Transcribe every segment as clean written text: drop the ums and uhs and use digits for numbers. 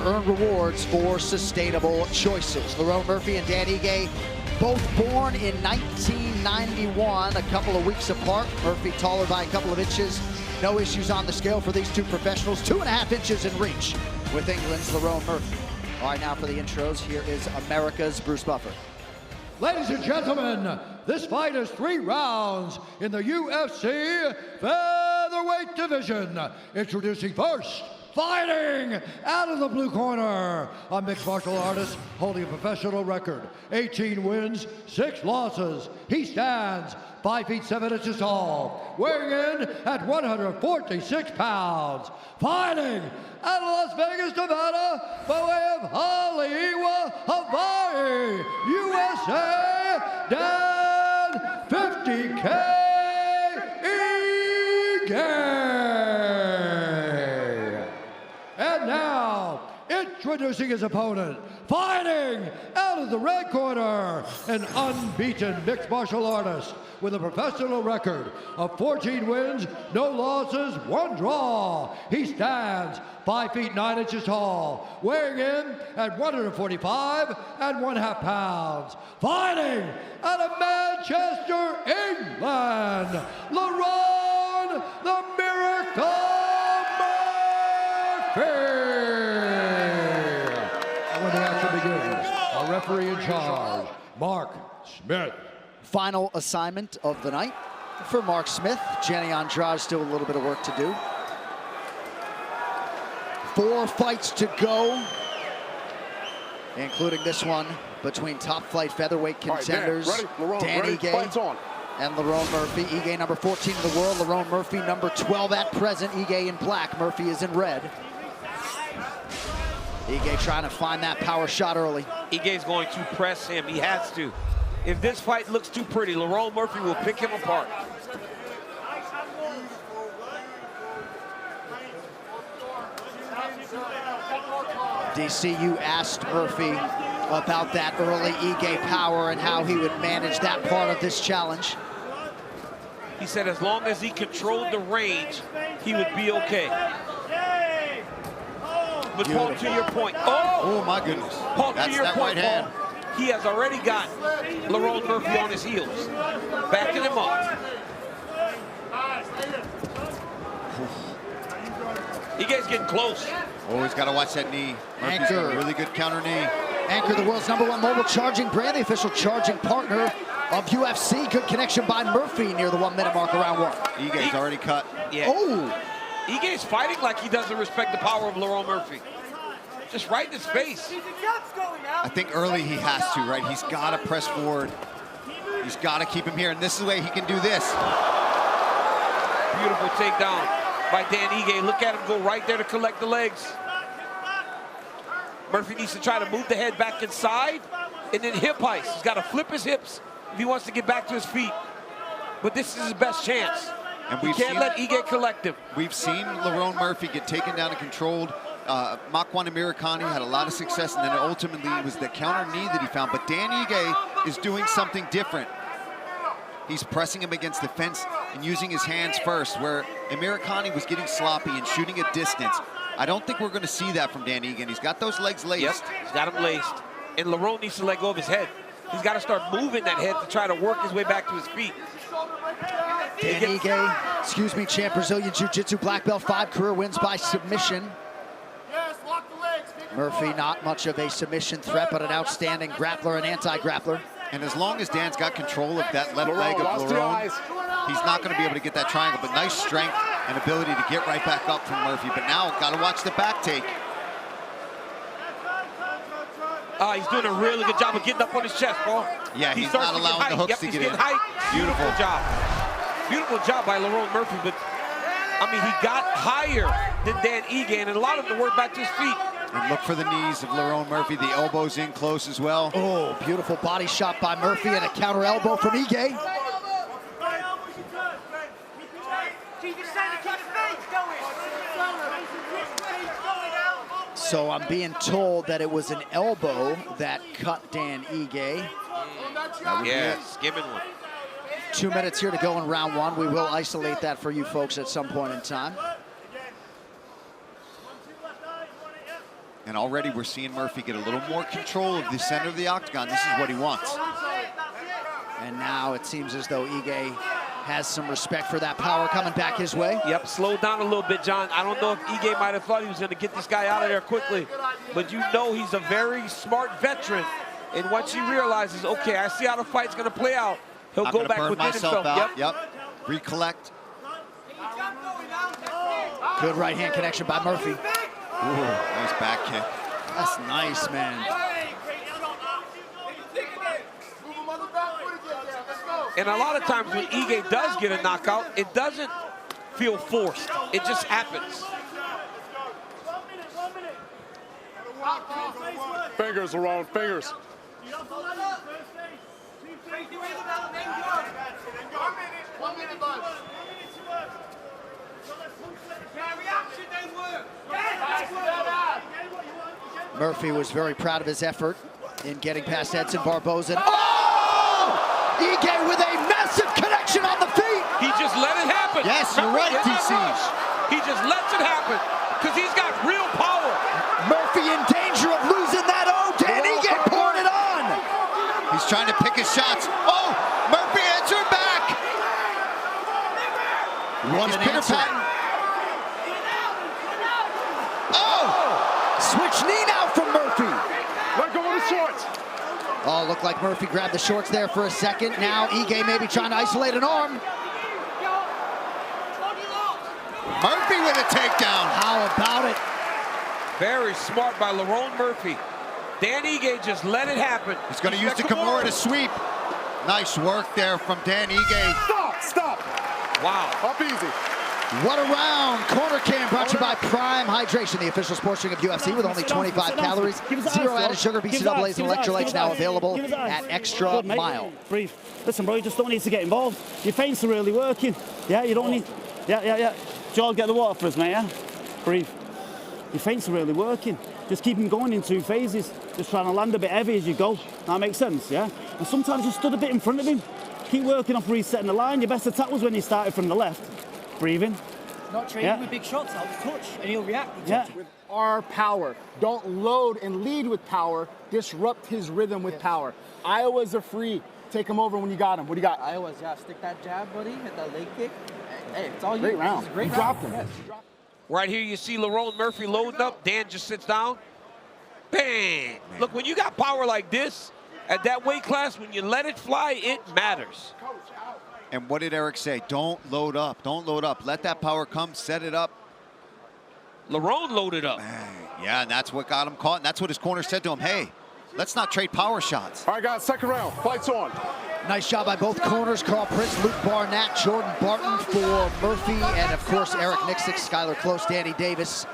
Earn rewards for sustainable choices. Lerone Murphy and Dan Ige, both born in 1991, a couple of weeks apart. Murphy taller by a couple of inches. No issues on the scale for these two professionals. 2.5 inches in reach with England's Lerone Murphy. All right, now for the intros, here is America's Bruce Buffer. Ladies and gentlemen, this fight is 3 rounds in the UFC featherweight division. Introducing first, fighting out of the blue corner, a mixed martial artist holding a professional record, 18 wins, 6 losses. He stands 5 feet 7 inches tall, weighing in at 146 pounds. Fighting out of Las Vegas, Nevada, by way of Hollywood, Hawaii, USA, Dan 50K Ige. And now, introducing his opponent, fighting out of the red corner, an unbeaten mixed martial artist with a professional record of 14 wins, no losses, 1 draw. He stands 5 feet 9 inches tall, weighing in at 145 and 1/2 pounds. Fighting out of Manchester, England, Lerone the Miracle Murphy. When the action begins, our referee in charge, Mark Smith. Final assignment of the night for Mark Smith. Jenny Andrade still a little bit of work to do. 4 fights to go, including this one between top flight featherweight contenders Dan Ige and Lerone Murphy. Ige number 14 in the world, Lerone Murphy number 12 at present. Ige in black, Murphy is in red. Ige trying to find that power shot early. Ige's going to press him, he has to. If this fight looks too pretty, Lerone Murphy will pick him apart. DC, you asked Murphy about that early Ige power and how he would manage that part of this challenge. He said as long as he controlled the range, he would be okay. But Paul, to your point. Oh my goodness. Paul, That's to your that point, right hand. Paul. He has already got Lerone Murphy on his heels, backing him up. Ige's getting close. Always got to watch that knee. Murphy's got a really good counter knee. Anchor, the world's #1 mobile charging brand, the official charging partner of UFC. Good connection by Murphy near the 1-minute mark of round 1. Ige's already cut. Yeah. Oh! Ige's fighting like he doesn't respect the power of Lerone Murphy. Just right in his face. I think early he has to, right? He's got to press forward. He's got to keep him here, and this is the way he can do this. Beautiful takedown by Dan Ige. Look at him go right there to collect the legs. Murphy needs to try to move the head back inside and then hip heist. He's got to flip his hips if he wants to get back to his feet. But this is his best chance. And we can't let Ige collect him. We've seen Lerone Murphy get taken down and controlled. Makwan Amirkhani had a lot of success, and then ultimately it was the counter knee that he found. But Dan Ige is doing something different. He's pressing him against the fence and using his hands first, where Amirkhani was getting sloppy and shooting at distance. I don't think we're going to see that from Dan Ige. He's got those legs laced. Yep, he's got them laced. And Lerone needs to let go of his head. He's got to start moving that head to try to work his way back to his feet. Dan Ige, champ Brazilian Jiu-Jitsu black belt, 5 career wins by submission. Murphy, not much of a submission threat, but an outstanding grappler and anti-grappler. And as long as Dan's got control of that left leg of Lerone, he's not going to be able to get that triangle. But nice strength and ability to get right back up from Murphy. But now, got to watch the back take. He's doing a really good job of getting up on his chest, Paul. Yeah, he's not allowing the hooks to get in. Height. Beautiful job. Beautiful job by Lerone Murphy, but I mean, he got higher than Dan Ige and allowed him to work back to his feet. And look for the knees of Lerone Murphy. The elbows in close as well. Oh, beautiful body shot by Murphy and a counter elbow from Ige. So I'm being told that it was an elbow that cut Dan Ige. Yeah, skimming one. 2 minutes here to go in round 1. We will isolate that for you folks at some point in time. And already we're seeing Murphy get a little more control of the center of the octagon. This is what he wants. And now it seems as though Ige has some respect for that power coming back his way. Yep, slow down a little bit, John. I don't know if Ige might have thought he was going to get this guy out of there quickly, but you know he's a very smart veteran. And once he realizes, okay, I see how the fight's going to play out, he'll go back within himself. Yep. Recollect. Good right hand connection by Murphy. Ooh, nice back kick. That's nice, man. And a lot of times when Ige does get a knockout, it doesn't feel forced. It just happens. Fingers, Lerone, fingers. Murphy was very proud of his effort in getting past Edson Barboza. Oh! Ige with a massive connection on the feet. He just let it happen. Yes, you're right, TC. He just lets it happen because he's got real power. Murphy in danger of losing that. Oh, Dan Ige pouring it on. He's trying to pick his shots. Oh, Murphy answered back. What an answer. Oh! Switch knee now from Murphy. Let go of the shorts. Oh, looked like Murphy grabbed the shorts there for a second. Now Ige maybe trying to isolate an arm. Murphy with a takedown. How about it? Very smart by Lerone Murphy. Dan Ige just let it happen. He's going to use the Kimura to sweep. Nice work there from Dan Ige. Stop. Wow. Up easy. What a round. Corner Cam brought to you by Prime Hydration, the official sports drink of UFC with only 25 calories, 0 added sugar, BCAAs, and electrolytes now available at Extra Mile. Breathe. Listen, bro, you just don't need to get involved. Your feints are really working. Yeah, you don't need... Yeah. Joel, get the water for us, mate, yeah? Breathe. Your feints are really working. Just keep them going in 2 phases. Just trying to land a bit heavy as you go. That makes sense, yeah? And sometimes you stood a bit in front of him. Keep working off resetting the line. Your best attack was when you started from the left. Breathing. Not training with big shots, I'll touch and he'll react. With our power. Don't load and lead with power. Disrupt his rhythm with power. Iowa's are free. Take him over when you got him. What do you got? Iowa's, stick that jab, buddy. Hit that leg kick. Hey, it's all great you. Round. Great you round. dropped him. Yes. Right here you see Lerone Murphy loading up. Dan just sits down. Bang! Look, when you got power like this, at that weight class, when you let it fly, it matters. And what did Eric say? Don't load up. Don't load up. Let that power come. Set it up. Lerone loaded up. Yeah, and that's what got him caught. And that's what his corner said to him. Hey, let's not trade power shots. All right, guys, second round. Fight's on. Nice job by both corners. Carl Prince, Luke Barnett, Jordan Barton for Murphy, and of course Eric Nixick, Skylar Close, Danny Davis,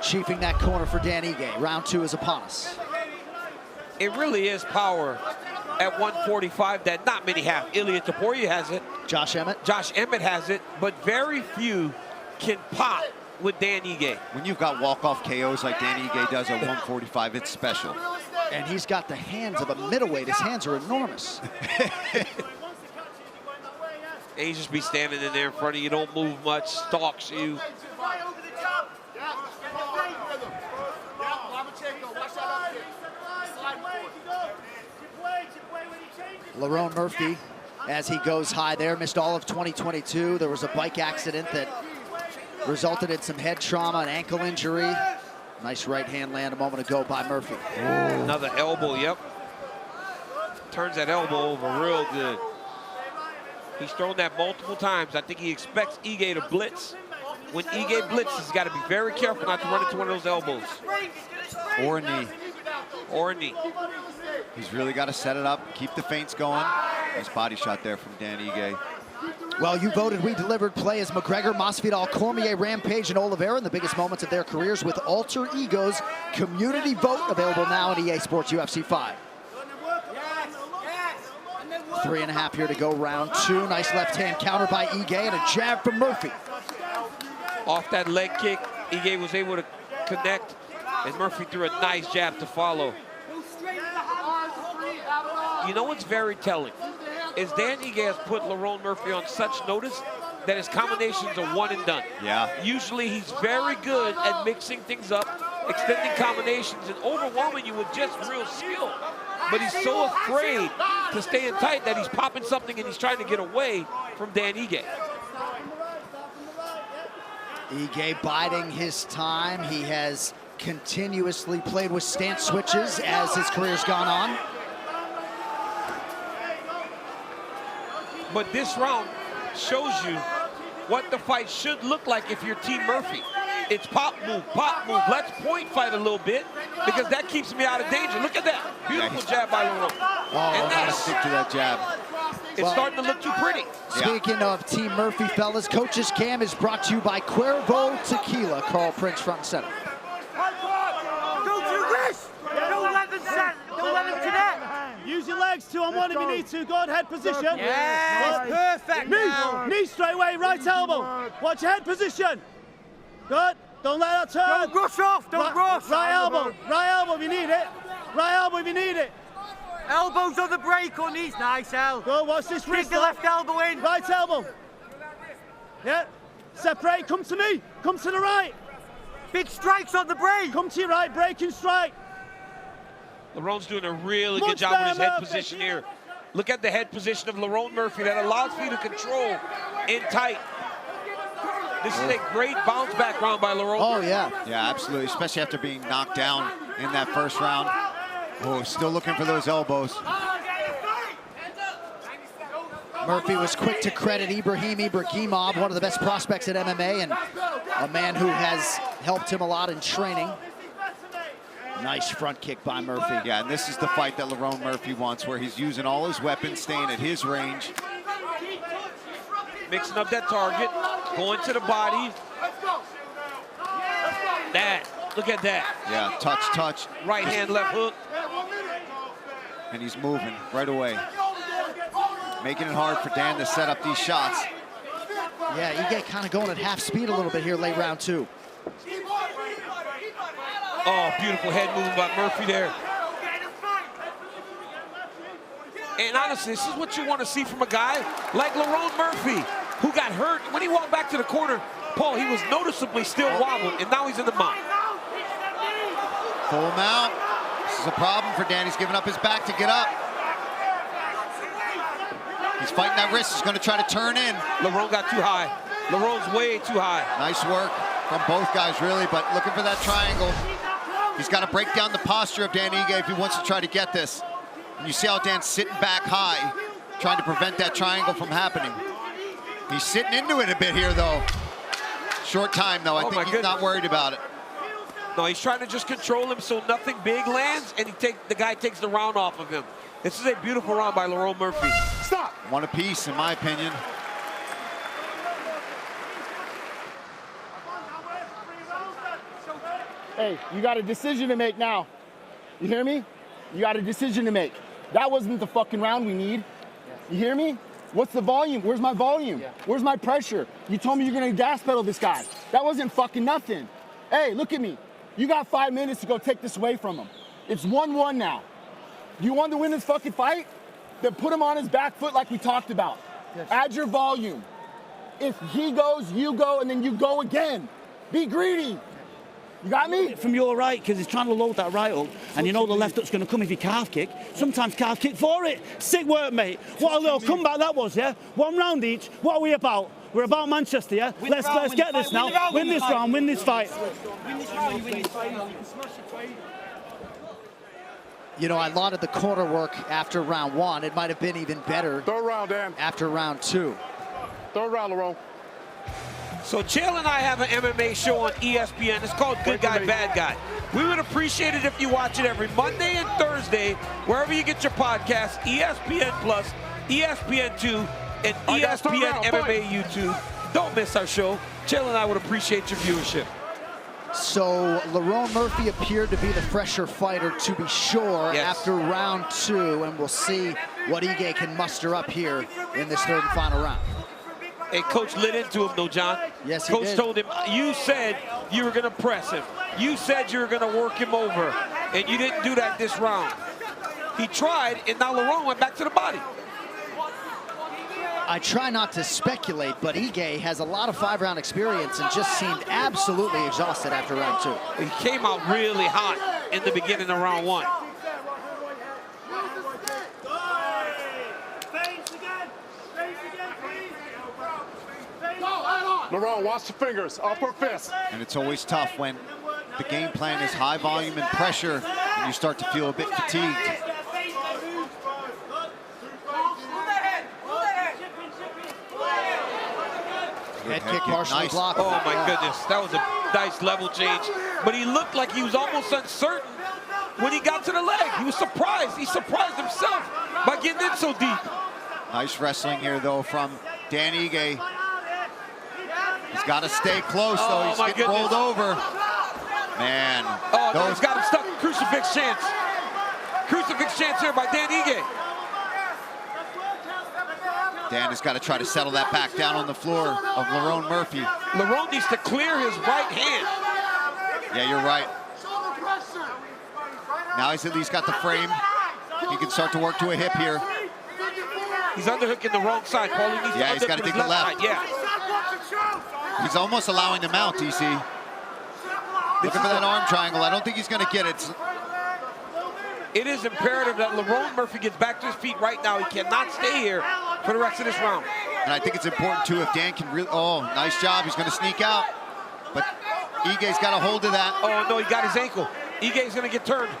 chiefing that corner for Dan Ige. Round 2 is upon us. It really is power at 145 that not many have. Ilya Taporia has it. Josh Emmett. Josh Emmett has it, but very few can pop with Dan Ige. When you've got walk-off KOs like Dan Ige does at 145, it's special. And he's got the hands of a middleweight. His hands are enormous. And he just be standing in there in front of you, don't move much, stalks you. Lerone Murphy, as he goes high there, missed all of 2022. There was a bike accident that resulted in some head trauma, an ankle injury. Nice right hand land a moment ago by Murphy. Ooh. Another elbow, yep. Turns that elbow over real good. He's thrown that multiple times. I think he expects Ige to blitz. When Ige blitzes, he's got to be very careful not to run into one of those elbows. Or a knee. Or a knee. He's really got to set it up, keep the feints going. Nice body shot there from Dan Ige. Well, you voted, we delivered. Play as McGregor, Masvidal, Cormier, Rampage, and Oliveira in the biggest moments of their careers with Alter Ego's community vote, available now on EA Sports UFC 5. 3.5 here to go, round 2. Nice left hand counter by Ige and a jab from Murphy. Off that leg kick, Ige was able to connect, and Murphy threw a nice jab to follow. You know what's very telling is Dan Ige has put Lerone Murphy on such notice that his combinations are one and done. Yeah. Usually he's very good at mixing things up, extending combinations and overwhelming you with just real skill. But he's so afraid to stay in tight that he's popping something and he's trying to get away from Dan Ige. Ige biding his time. He has continuously played with stance switches as his career's gone on. But this round shows you what the fight should look like if you're Team Murphy. It's pop, move, let's point fight a little bit because that keeps me out of danger. Look at that, beautiful jab by Lerone. Oh, gotta stick to that jab. It's starting to look too pretty. Speaking of Team Murphy, fellas, Coach's Cam is brought to you by Cuervo Tequila. Carl Prince, front and center. Don't do this! Don't let them connect! Use your legs 2-on-1 if you need to. Go on, head position. Yes, perfect now. Knee straight away, right elbow. Watch your head position. Good. Don't let that turn. Don't rush off, don't rush. Right elbow if you need it. Right elbow if you need it. Elbows on the break or knees. Nice, El. Go, watch this wrist. Kick the left elbow in. Right elbow. Yeah. Separate, come to me. Come to the right. Big strikes on the break. Come to your right, break and strike. Lerone's doing a really good job with his head position here. Look at the head position of Lerone Murphy that allows for you to control in tight. This is a great bounce back round by Lerone. Oh, yeah. Yeah, absolutely, especially after being knocked down in that first round. Oh, still looking for those elbows. Murphy was quick to credit Ibrahim Ibrahimov, one of the best prospects at MMA and a man who has helped him a lot in training. Nice front kick by Murphy. Yeah, and this is the fight that Lerone Murphy wants, where he's using all his weapons, staying at his range. Mixing up that target, going to the body. Look at that. Yeah, touch. Right hand, left hook. And he's moving right away. Making it hard for Dan to set up these shots. Yeah, Ige kind of going at half speed a little bit here late round 2. Oh, beautiful head movement by Murphy there. And honestly, this is what you want to see from a guy like Lerone Murphy, who got hurt. When he walked back to the corner, Paul, he was noticeably still wobbled, and now he's in the mount. Full mount. This is a problem for Dan. He's giving up his back to get up. He's fighting that wrist. He's going to try to turn in. Lerone got too high. Lerone's way too high. Nice work from both guys, really, but looking for that triangle. He's got to break down the posture of Dan Ige if he wants to try to get this. And you see how Dan's sitting back high, trying to prevent that triangle from happening. He's sitting into it a bit here, though. Short time, though. I think he's not worried about it. No, he's trying to just control him so nothing big lands, and the guy takes the round off of him. This is a beautiful round by Lerone Murphy. Stop! One apiece, in my opinion. Hey, you got a decision to make now. You hear me? You got a decision to make. That wasn't the fucking round we need. You hear me? What's the volume? Where's my volume? Where's my pressure? You told me you're gonna gas pedal this guy. That wasn't fucking nothing. Hey, look at me. You got 5 minutes to go take this away from him. It's 1-1 now. You want to win this fucking fight? Then put him on his back foot like we talked about. Yes. Add your volume. If he goes, you go, and then you go again. Be greedy. You got me? From your right, because he's trying to load that right up, and you know the left hook's going to come if you calf kick. Sometimes calf kick for it. Sick work, mate. What a little comeback that was, yeah? 1 round each. What are we about? We're about Manchester, yeah? Let's get this now. Win this round, win this fight. You know, I lauded the corner work after round 1. It might have been even better. Third round, Dan. After round 2. Third round, Lerone. So Chael and I have an MMA show on ESPN. It's called Good Guy, Bad Guy. We would appreciate it if you watch it every Monday and Thursday, wherever you get your podcasts, ESPN Plus, ESPN2, and ESPN MMA YouTube. Don't miss our show. Chael and I would appreciate your viewership. So Lerone Murphy appeared to be the fresher fighter, to be sure, after round 2, and we'll see what Ige can muster up here in this third and final round. Hey, Coach lit into him, though, John. Yes, he Coach did. told him, you said you were going to press him. You said you were going to work him over, and you didn't do that this round. He tried, and now Lerone went back to the body. I try not to speculate, but Ige has a lot of 5-round experience and just seemed absolutely exhausted after round 2. He came out really hot in the beginning of round 1. Lerone, watch the fingers, upper fist. And it's always tough when the game plan is high volume and pressure and you start to feel a bit fatigued. Head kick partially nice. blocked. Oh my goodness, that was a nice level change. But he looked like he was almost uncertain when he got to the leg. He was surprised. He surprised himself by getting in so deep. Nice wrestling here though from Dan Ige. He's got to stay close though. Oh, He's my getting goodness. rolled over. Man. Oh, no, he's got him stuck. Crucifix chance. Crucifix chance here by Dan Ige. Dan has got to try to settle that back down on the floor of Lerone Murphy. Lerone needs to clear his right hand. Yeah, you're right. Now he's at least got the frame. He can start to work to a hip here. He's underhooking the wrong side. Paul, he needs to He's got to underhook dig his the left. side. Yeah. He's almost allowing the mount, DC. Looking for that arm triangle. I don't think he's going to get it. It is imperative that Lerone Murphy gets back to his feet right now. He cannot stay here for the rest of this round. And I think it's important, too, if Dan can really... Oh, nice job. He's going to sneak out. But Ige's got a hold of that. Oh, no, he got his ankle. Ige's going to get turned.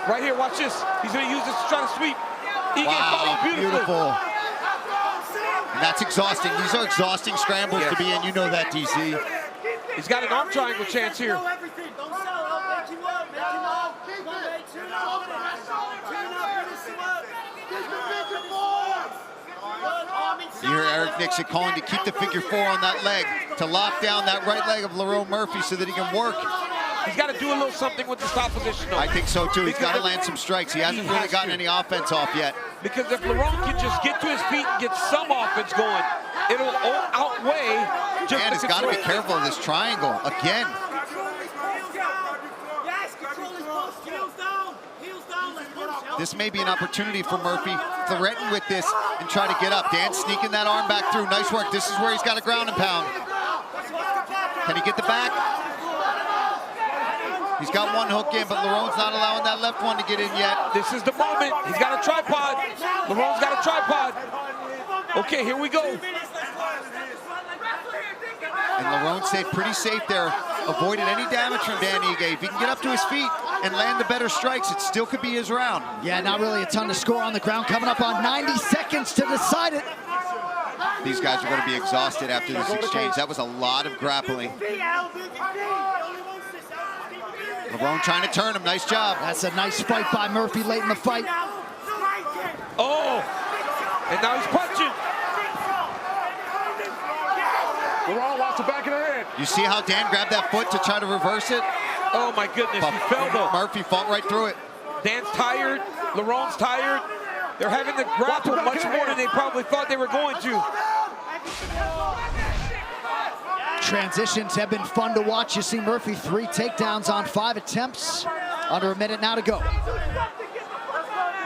Right here, watch this. He's going to use this to try to sweep. Ige Wow, beautiful. And that's exhausting. These are exhausting scrambles to be in. You know that, DC. He's got an arm triangle chance here. You hear Eric Nixon calling to keep the figure 4 on that leg, to lock down that right leg of Lerone Murphy so that he can work. He's got to do a little something with the stop position, though. I think so, too. He's got to land some strikes. He hasn't really gotten any offense off yet. Because if Lerone can just get to his feet and get some offense going, it'll outweigh just Dan has got to be careful of this triangle again. This may be an opportunity for Murphy. Threaten with this and try to get up. Dan sneaking that arm back through. Nice work. This is where he's got a ground and pound. Can he get the back? He's got one hook in, but Lerone's not allowing that left one to get in yet. This is the moment. He's got a tripod. Lerone's got a tripod. Okay, here we go. And Lerone stayed pretty safe there. Avoided any damage from Dan Ige. If he can get up to his feet and land the better strikes, it still could be his round. Yeah, not really a ton to score on the ground. Coming up on 90 seconds to decide it. These guys are going to be exhausted after this exchange. That was a lot of grappling. Lerone trying to turn him. Nice job. That's a nice fight by Murphy late in the fight. Oh, and now he's punching. Lerone, watch the back of the head. You see how Dan grabbed that foot to try to reverse it? Oh my goodness, he fell though. Murphy fought right through it. Dan's tired, Lerone's tired. They're having to grapple much more than they probably thought they were going to. Transitions have been fun to watch. You see Murphy 3 takedowns on 5 attempts. Under a minute now to go.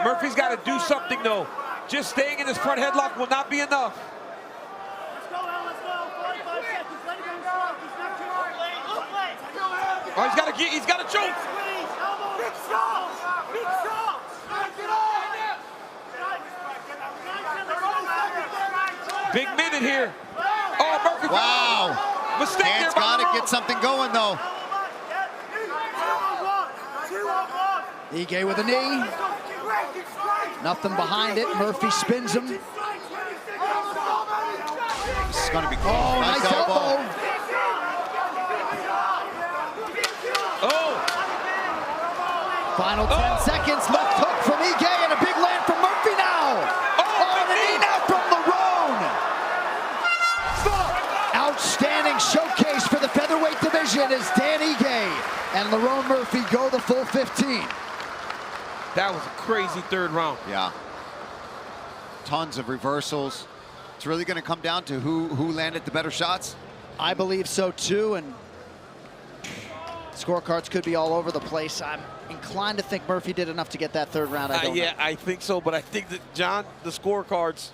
Murphy's got to do something though. Just staying in his front headlock will not be enough. Oh, he's got to choke. Big minute here. Oh, Murphy. Wow. Mistake Dan's there. got to get something going though. Ige with a knee. Nothing behind it. Murphy spins him. This is going to be close. Oh, nice elbow. Oh. Final 10 seconds. Left hook from Ige and a big land from Murphy now. Oh, the knee now from Lerone. Outstanding showcase for the featherweight division as Dan Ige and Lerone Murphy go the full 15. That was a crazy third round. Yeah. Tons of reversals. It's really going to come down to who landed the better shots. I believe so too, and scorecards could be all over the place. I'm inclined to think Murphy did enough to get that third round. I don't know. I think so, but I think that, John, the scorecards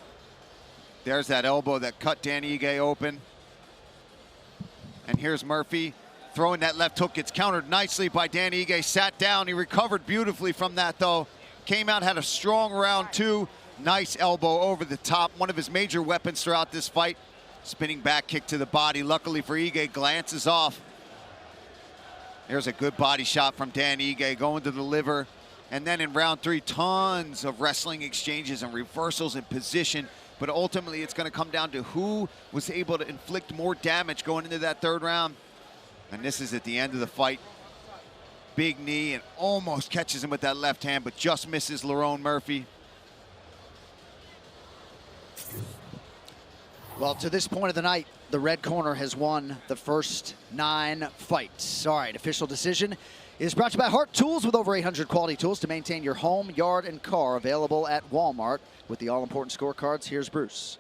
There's that elbow that cut Danny Ige open. And here's Murphy throwing that left hook. Gets countered nicely by Danny Ige. Sat down. He recovered beautifully from that, though. Came out, had a strong round 2. Nice elbow over the top. One of his major weapons throughout this fight. Spinning back kick to the body. Luckily for Ige, glances off. There's a good body shot from Danny Ige going to the liver. And then in round 3, tons of wrestling exchanges and reversals in position. But ultimately, it's going to come down to who was able to inflict more damage going into that 3rd round. And this is at the end of the fight. Big knee and almost catches him with that left hand, but just misses Lerone Murphy. Well, to this point of the night, the red corner has won the first 9 fights. All right, official decision is brought to you by Hart Tools, with over 800 quality tools to maintain your home, yard, and car. Available at Walmart. With the all-important scorecards, here's Bruce.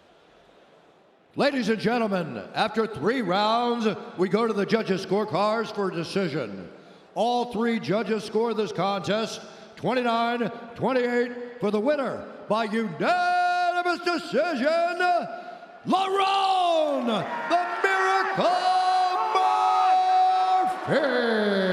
Ladies and gentlemen, after 3 rounds, we go to the judges' scorecards for decision. All 3 judges score this contest 29-28 for the winner by unanimous decision, Lerone, the Miracle Murphy.